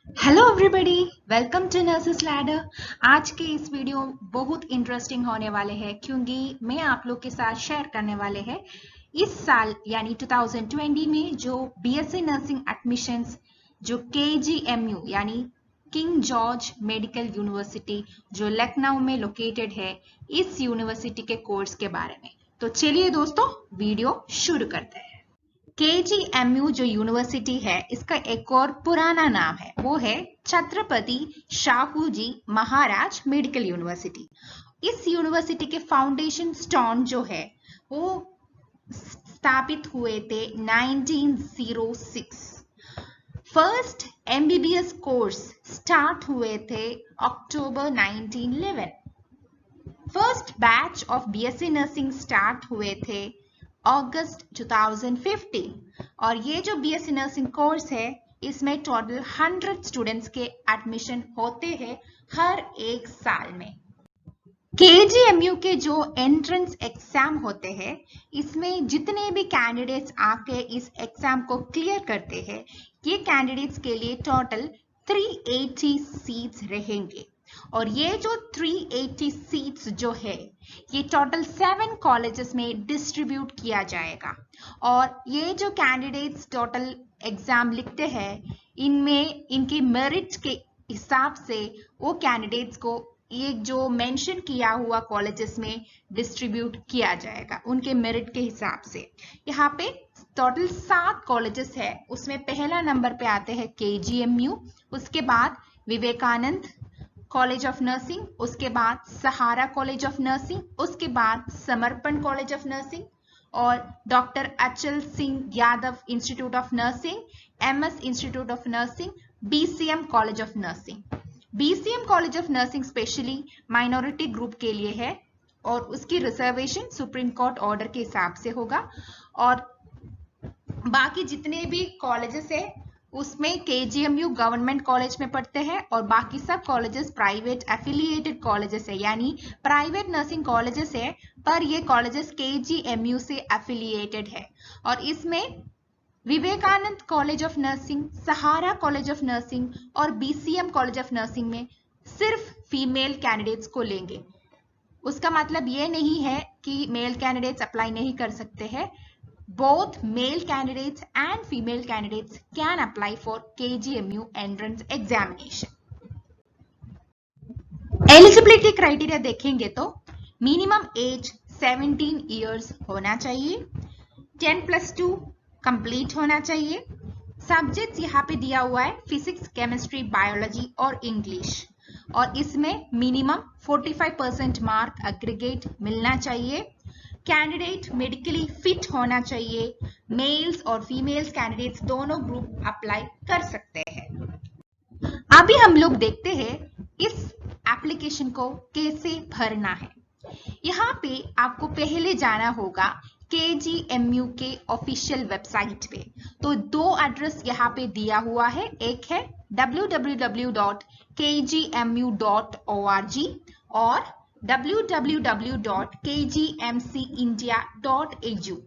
Hello everybody, welcome to Nurses Ladder. आज के इस वीडियो बहुत इंटरेस्टिंग होने वाले हैं क्योंकि मैं आप लोग के साथ शेयर करने वाले हैं इस साल यानी 2020 में जो बीएससी नर्सिंग एडमिशंस जो केजीएमयू यानी किंग जॉर्ज मेडिकल यूनिवर्सिटी जो लखनऊ में लोकेटेड है, इस यूनिवर्सिटी के कोर्स के बारे में। तो चलिए दोस्तों, वीडियो शुरू करते हैं। केजीएमयू जो यूनिवर्सिटी है, इसका एक और पुराना नाम है, वो है छत्रपति शाहू जी महाराज मेडिकल यूनिवर्सिटी। इस यूनिवर्सिटी के फाउंडेशन स्टोन जो है वो स्थापित हुए थे 1906। फर्स्ट एमबीबीएस कोर्स स्टार्ट हुए थे अक्टूबर 1911। First batch of BSc nursing start हुए थे अगस्त 2015 और ये जो बीएससी नर्सिंग कोर्स है इसमें टोटल 100 स्टूडेंट्स के एडमिशन होते हैं हर एक साल में। केजीएमयू के जो एंट्रेंस एग्जाम होते हैं इसमें जितने भी कैंडिडेट्स आके इस एग्जाम को क्लियर करते हैं, ये कैंडिडेट्स के लिए टोटल 380 सीट्स रहेंगे और ये जो 380 सीट्स जो है ये टोटल 7 कॉलेजेस में डिस्ट्रीब्यूट किया जाएगा और ये जो कैंडिडेट्स टोटल एग्जाम लिखते हैं इनमें इनके मेरिट के हिसाब से वो कैंडिडेट्स को ये जो मेंशन किया हुआ कॉलेजेस में डिस्ट्रीब्यूट किया जाएगा उनके मेरिट के हिसाब से। यहाँ पे टोटल 7 कॉलेजेस है, उसमें पहला नंबर पे आते हैं केजीएमयू, उसके बाद विवेकानंद कॉलेज ऑफ नर्सिंग, उसके बाद सहारा कॉलेज ऑफ नर्सिंग, उसके बाद समर्पण कॉलेज ऑफ नर्सिंग और डॉक्टर अचल Singh Yadav institute of nursing, MS institute of nursing, BCM College of nursing. BCM College of nursing specially minority group के लिए है और उसकी रिजर्वेशन सुप्रीम कोर्ट ऑर्डर के हिसाब से होगा और बाकी जितने भी कॉलेजेस है उसमें केजीएमयू गवर्नमेंट कॉलेज में पढ़ते हैं और बाकी सब कॉलेजेस प्राइवेट एफिलिएटेड कॉलेजेस है, यानी प्राइवेट नर्सिंग कॉलेजेस है पर ये कॉलेजेस केजीएमयू से एफिलिएटेड है। और इसमें Vivekananda College of Nursing, Sahara College of Nursing और बीसीएम कॉलेज ऑफ नर्सिंग में सिर्फ फीमेल कैंडिडेट्स को लेंगे। उसका मतलब ये नहीं है कि मेल कैंडिडेट्स अप्लाई नहीं कर सकते हैं। Both male candidates and female candidates can apply for KGMU entrance examination. Eligibility criteria देखेंगे तो मिनिमम एज 17 इयर्स होना चाहिए, 10+2 कंप्लीट होना चाहिए। सब्जेक्ट्स यहाँ पे दिया हुआ है फिजिक्स, केमिस्ट्री, बायोलॉजी और इंग्लिश और इसमें मिनिमम 45% मार्क एग्रीगेट मिलना चाहिए। कैंडिडेट मेडिकली फिट होना चाहिए। मेल्स और फीमेल्स कैंडिडेट्स दोनों ग्रुप अप्लाई कर सकते हैं। अभी हम लोग देखते हैं इस एप्लीकेशन को कैसे भरना है। यहाँ पे आपको पहले जाना होगा केजीएमयू के ऑफिशियल वेबसाइट पे। तो 2 एड्रेस यहाँ पे दिया हुआ है, एक है www.kgmu.org और www.kgmcindia.edu।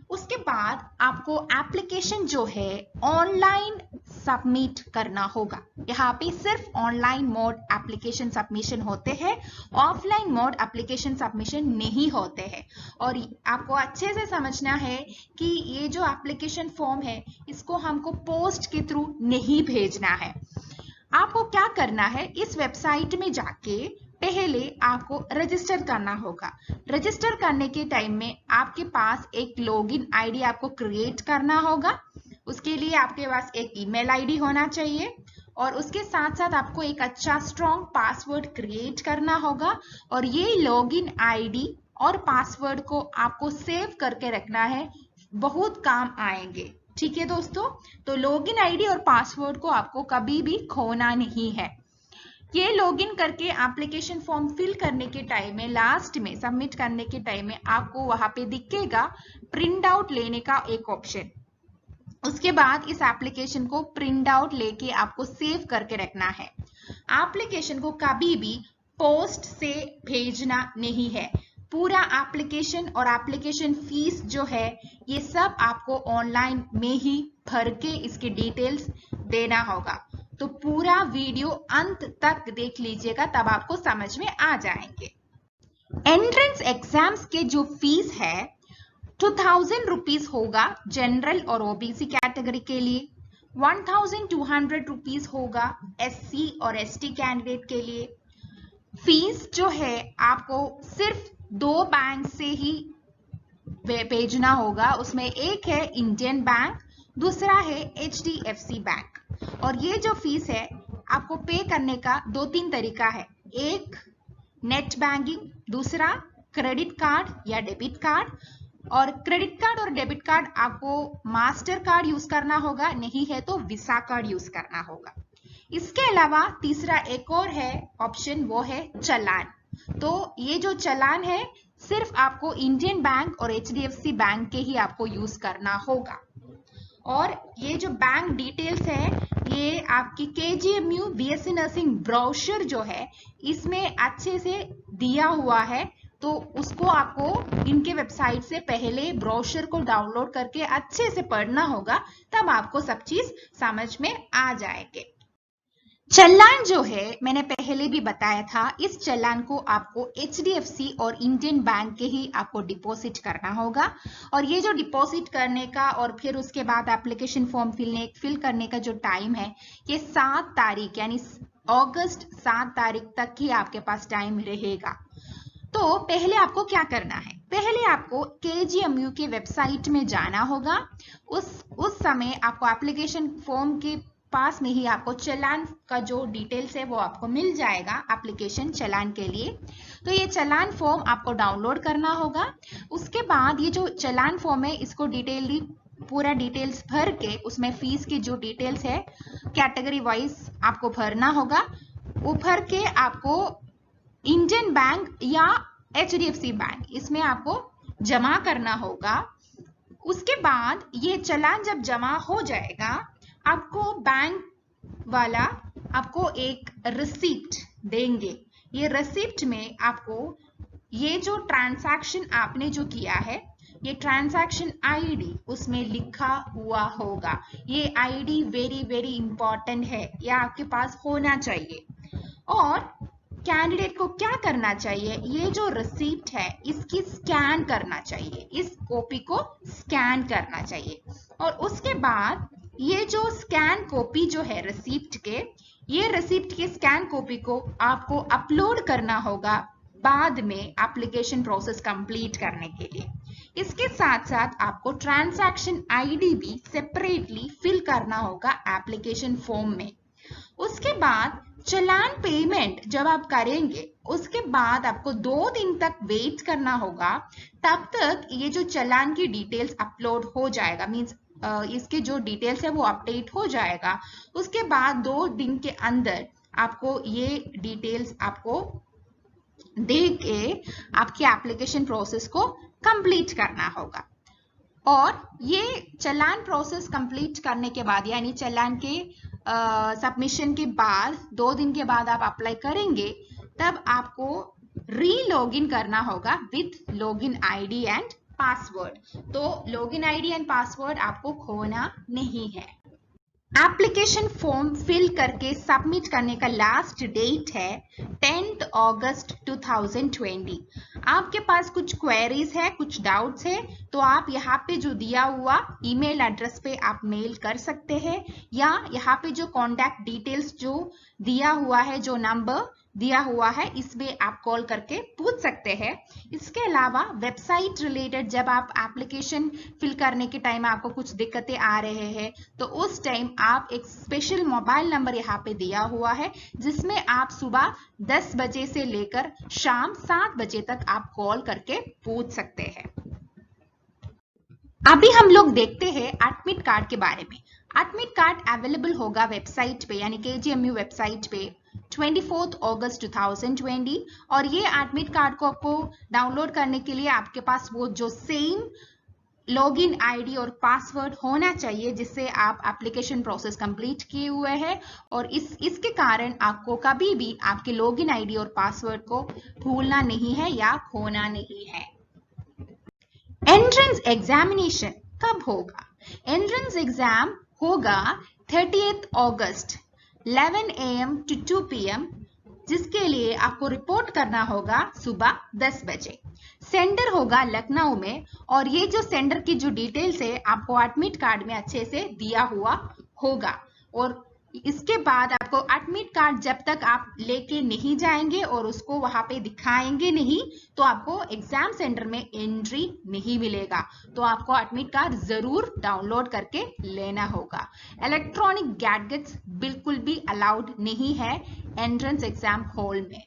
उसके बाद आपको एप्लीकेशन जो है ऑनलाइन सबमिट करना होगा। यहाँ पे सिर्फ ऑनलाइन मोड एप्लीकेशन सबमिशन होते हैं, ऑफलाइन मोड एप्लीकेशन सबमिशन नहीं होते हैं। और आपको अच्छे से समझना है कि ये जो एप्लीकेशन फॉर्म है इसको हमको पोस्ट के थ्रू नहीं भेजना है। आपको क्या करना है, इस वेबसाइट में जाके पहले आपको रजिस्टर करना होगा। रजिस्टर करने के टाइम में आपके पास एक लॉगिन आईडी आपको क्रिएट करना होगा। उसके लिए आपके पास एक ईमेल आईडी होना चाहिए और उसके साथ साथ आपको एक अच्छा स्ट्रॉन्ग पासवर्ड क्रिएट करना होगा और ये लॉगिन आईडी और पासवर्ड को आपको सेव करके रखना है, बहुत काम आएंगे। ठीक है दोस्तों, तो लॉगिन आईडी और पासवर्ड को आपको कभी भी खोना नहीं है। ये लॉगिन करके एप्लीकेशन फॉर्म फिल करने के टाइम में लास्ट में सबमिट करने के टाइम में आपको वहां पे दिखेगा प्रिंट आउट लेने का एक ऑप्शन। उसके बाद इस एप्लीकेशन को प्रिंट आउट लेके आपको सेव करके रखना है। एप्लीकेशन को कभी भी पोस्ट से भेजना नहीं है। पूरा एप्लीकेशन और एप्लीकेशन फीस जो है ये सब आपको ऑनलाइन में ही भर के इसकी डिटेल्स देना होगा। तो पूरा वीडियो अंत तक देख लीजिएगा, तब आपको समझ में आ जाएंगे। एंट्रेंस एग्जाम्स के जो फीस है 2000 रुपीज होगा जनरल और ओबीसी कैटेगरी के लिए, 1200 रुपीज होगा एससी और एसटी कैंडिडेट के लिए। फीस जो है आपको सिर्फ 2 बैंक से ही भेजना होगा, उसमें एक है इंडियन बैंक, दूसरा है एचडीएफसी बैंक। और ये जो फीस है आपको पे करने का 2-3 तरीका है, एक नेट बैंकिंग, दूसरा क्रेडिट कार्ड या डेबिट कार्ड। और क्रेडिट कार्ड और डेबिट कार्ड आपको मास्टर कार्ड यूज करना होगा, नहीं है तो वीसा कार्ड यूज करना होगा। इसके अलावा तीसरा एक और है ऑप्शन, वो है चालान। तो ये जो चालान है सिर्फ आपको इंडियन बैंक और एचडीएफसी बैंक के ही आपको यूज करना होगा। और ये जो बैंक डिटेल्स है ये आपकी केजीएमयू बीएससी नर्सिंग ब्रोशर जो है इसमें अच्छे से दिया हुआ है, तो उसको आपको इनके वेबसाइट से पहले ब्रोशर को डाउनलोड करके अच्छे से पढ़ना होगा, तब आपको सब चीज समझ में आ जाएंगे। चालान जो है मैंने पहले भी बताया था, इस चालान को आपको एचडीएफसी और इंडियन बैंक के ही आपको डिपॉजिट करना होगा। और ये जो डिपॉजिट करने का और फिर उसके बाद एप्लीकेशन फॉर्म फिल करने का जो टाइम है ये 7 तारीख यानी अगस्त 7 तारीख तक ही आपके पास टाइम रहेगा। तो पहले आपको क्या करना है, पहले आपको केजीएमयू के वेबसाइट में जाना होगा। उस समय आपको एप्लीकेशन फॉर्म के पास में ही आपको चालान का जो डिटेल्स है वो आपको मिल जाएगा एप्लीकेशन चालान के लिए। तो ये चालान फॉर्म आपको डाउनलोड करना होगा। उसके बाद ये जो चालान फॉर्म है इसको पूरा डिटेल्स भर के उसमें फीस की जो डिटेल्स है कैटेगरी वाइज आपको भरना होगा। वो भर के आपको इंडियन बैंक या एचडीएफसी बैंक इसमें आपको जमा करना होगा। उसके बाद ये चालान जब जमा हो जाएगा आपको बैंक वाला आपको एक रिसिप्ट देंगे। ये रिसिप्ट में आपको ये जो ट्रांजैक्शन आपने जो किया है ये ट्रांजैक्शन आईडी उसमें लिखा हुआ होगा। ये आईडी वेरी वेरी इंपॉर्टेंट है, ये आपके पास होना चाहिए। और कैंडिडेट को क्या करना चाहिए, ये जो रिसिप्ट है इसकी स्कैन करना चाहिए, इस कॉपी को स्कैन करना चाहिए। और उसके बाद ये जो स्कैन कॉपी जो है रिसिप्ट के, ये रिसिप्ट की स्कैन कॉपी को आपको अपलोड करना होगा बाद में एप्लीकेशन प्रोसेस कंप्लीट करने के लिए। इसके साथ साथ आपको ट्रांजैक्शन आईडी भी सेपरेटली फिल करना होगा एप्लीकेशन फॉर्म में। उसके बाद चालान पेमेंट जब आप करेंगे उसके बाद आपको 2 दिन तक वेट करना होगा, तब तक ये जो चालान की डिटेल्स अपलोड हो जाएगा, मींस इसके जो डिटेल्स है वो अपडेट हो जाएगा। उसके बाद 2 दिन के अंदर आपको ये डिटेल्स आपको दे के आपकी एप्लीकेशन प्रोसेस को कंप्लीट करना होगा। और ये चालान प्रोसेस कंप्लीट करने के बाद यानी चालान के सबमिशन के बाद 2 दिन के बाद आप अप्लाई करेंगे, तब आपको री-लॉगिन करना होगा with login ID and password. तो लॉगिन आईडी एंड पासवर्ड आपको खोना नहीं है। एप्लीकेशन फॉर्म फिल करके सबमिट करने का लास्ट डेट है 10 अगस्त 2020। आपके पास कुछ क्वेरीज है, कुछ डाउट्स है, तो आप यहाँ पे जो दिया हुआ ईमेल एड्रेस पे आप मेल कर सकते हैं, या यहाँ पे जो कॉन्टैक्ट डिटेल्स जो दिया हुआ है, जो नंबर दिया हुआ है, इसमें आप कॉल करके पूछ सकते हैं। इसके अलावा वेबसाइट रिलेटेड जब आप एप्लीकेशन फिल करने के टाइम आपको कुछ दिक्कतें आ रहे हैं, तो उस टाइम आप एक स्पेशल मोबाइल नंबर यहाँ पे दिया हुआ है, जिसमें आप सुबह 10 बजे से लेकर शाम 7 बजे तक आप कॉल करके पूछ सकते हैं। अभी हम लोग देखते हैं एडमिट कार्ड के बारे में। एडमिट कार्ड अवेलेबल होगा वेबसाइट पे यानी केजीएमयू वेबसाइट पे 24 अगस्त 2020। और ये एडमिट कार्ड को आपको डाउनलोड करने के लिए आपके पास वो जो सेम लॉगिन आईडी और पासवर्ड होना चाहिए जिससे आप एप्लीकेशन प्रोसेस कंप्लीट किए हुए हैं। और इसके कारण आपको कभी भी आपके लॉगिन आईडी और पासवर्ड को भूलना नहीं है या खोना नहीं है। एंट्रेंस एग्जामिनेशन कब होगा? एंट्रेंस एग्जाम होगा 30 अगस्त 11 AM to 2 PM, जिसके लिए आपको रिपोर्ट करना होगा सुबह 10 बजे। सेंटर होगा लखनऊ में, और ये जो सेंटर की जो डिटेल्स है आपको एडमिट कार्ड में अच्छे से दिया हुआ होगा। और इसके बाद आपको एडमिट कार्ड जब तक आप लेके नहीं जाएंगे और उसको वहां पे दिखाएंगे नहीं, तो आपको एग्जाम सेंटर में एंट्री नहीं मिलेगा। तो आपको एडमिट कार्ड जरूर डाउनलोड करके लेना होगा। इलेक्ट्रॉनिक गैजेट्स बिल्कुल भी अलाउड नहीं है एंट्रेंस एग्जाम हॉल में।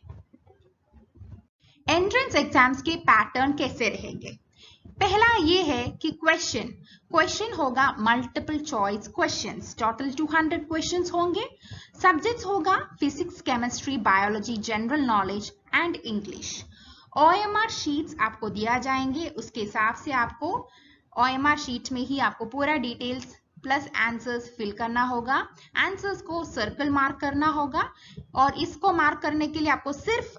एंट्रेंस एग्जाम्स के पैटर्न कैसे रहेंगे? पहला ये है कि क्वेश्चन होगा multiple choice questions, total 200 questions होंगे। सब्जेक्ट्स होगा physics, chemistry, biology, general knowledge and English. OMR sheets आपको दिया जाएंगे, उसके हिसाब से आपको OMR शीट में ही आपको पूरा डिटेल्स प्लस आंसर्स फिल करना होगा। आंसर्स को सर्कल मार्क करना होगा, और इसको मार्क करने के लिए आपको सिर्फ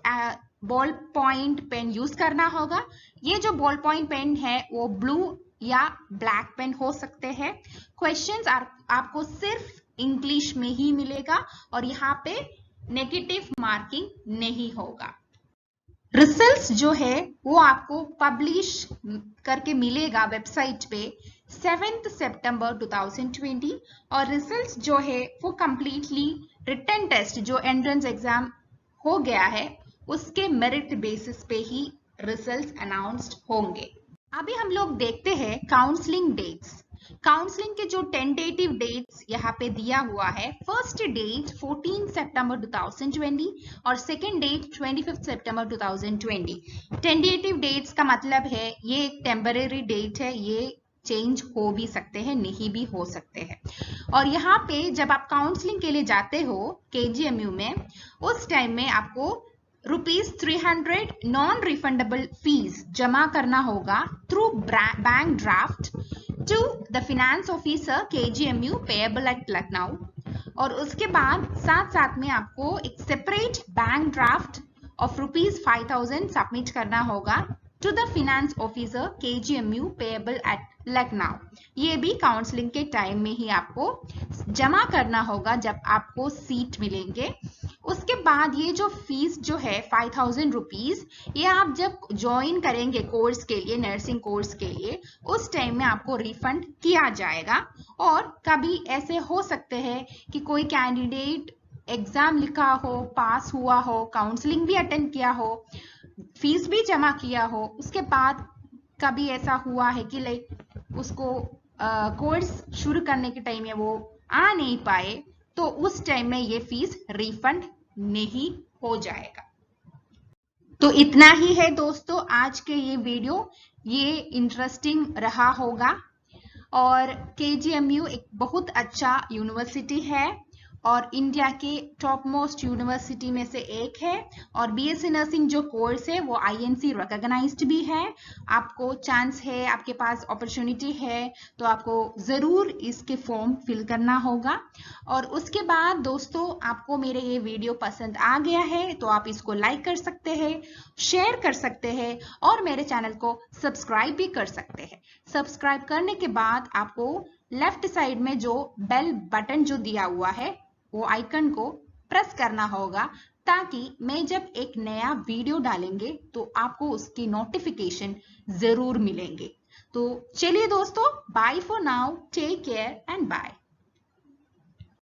बॉल पॉइंट पेन यूज करना होगा। ये जो बॉल पॉइंट पेन है वो ब्लू या ब्लैक पेन हो सकते हैं। क्वेश्चंस आपको सिर्फ इंग्लिश में ही मिलेगा, और यहाँ पे नेगेटिव मार्किंग नहीं होगा। रिजल्ट्स जो है वो आपको पब्लिश करके मिलेगा वेबसाइट पे 7 सितंबर 2020, और रिजल्ट्स जो है वो कंप्लीटली रिटन टेस्ट जो एंट्रेंस एग्जाम हो गया है उसके मेरिट बेसिस पे ही रिजल्ट्स अनाउंस्ड होंगे। अभी हम लोग देखते हैं काउंसलिंग डेट्स। काउंसलिंग के जो टेंटेटिव डेट्स यहाँ पे दिया हुआ है, फर्स्ट डेट 14 सितंबर 2020 और सेकेंड डेट 25 सितंबर 2020। टेंटेटिव डेट्स का मतलब है ये एक टेम्परेरी डेट है, ये चेंज हो भी सकते हैं, नहीं भी हो सकते हैं। और यहाँ पे जब आप काउंसलिंग के लिए जाते हो KGMU में, उस टाइम में आपको ₹300 नॉन रिफंडेबल फीस जमा करना होगा through bank draft to the finance officer KGMU payable at Lucknow. और उसके बाद साथ में आपको एक separate bank draft of ₹5000 submit करना होगा to the finance officer KGMU payable at Lucknow. ये भी काउंसलिंग के टाइम में ही आपको जमा करना होगा जब आपको सीट मिलेंगे। उसके बाद ये जो फीस जो है ₹5000, ये आप जब ज्वाइन करेंगे कोर्स के लिए, नर्सिंग कोर्स के लिए, उस टाइम में आपको रिफंड किया जाएगा। और कभी ऐसे हो सकते हैं कि कोई कैंडिडेट एग्जाम लिखा हो, पास हुआ हो, काउंसलिंग भी अटेंड किया हो, फीस भी जमा किया हो, उसके बाद कभी ऐसा हुआ है कि लाइक उसको कोर्स शुरू करने के टाइम में वो आ नहीं पाए, तो उस टाइम में ये फीस रिफंड नहीं हो जाएगा। तो इतना ही है दोस्तों आज के ये वीडियो, ये इंटरेस्टिंग रहा होगा। और KGMU एक बहुत अच्छा यूनिवर्सिटी है और इंडिया के टॉप मोस्ट यूनिवर्सिटी में से एक है, और BSc नर्सिंग जो कोर्स है वो INC रिकॉग्नाइज्ड भी है। आपको चांस है, आपके पास अपॉर्चुनिटी है, तो आपको ज़रूर इसके फॉर्म फिल करना होगा। और उसके बाद दोस्तों आपको मेरे ये वीडियो पसंद आ गया है तो आप इसको लाइक कर सकते हैं, शेयर कर सकते हैं, और मेरे चैनल को सब्सक्राइब भी कर सकते हैं। सब्सक्राइब करने के बाद आपको लेफ्ट साइड में जो बेल बटन जो दिया हुआ है वो आइकन को प्रेस करना होगा, ताकि मैं जब एक नया वीडियो डालेंगे तो आपको उसकी नोटिफिकेशन जरूर मिलेंगे। तो चलिए दोस्तों, bye for now, take care and bye.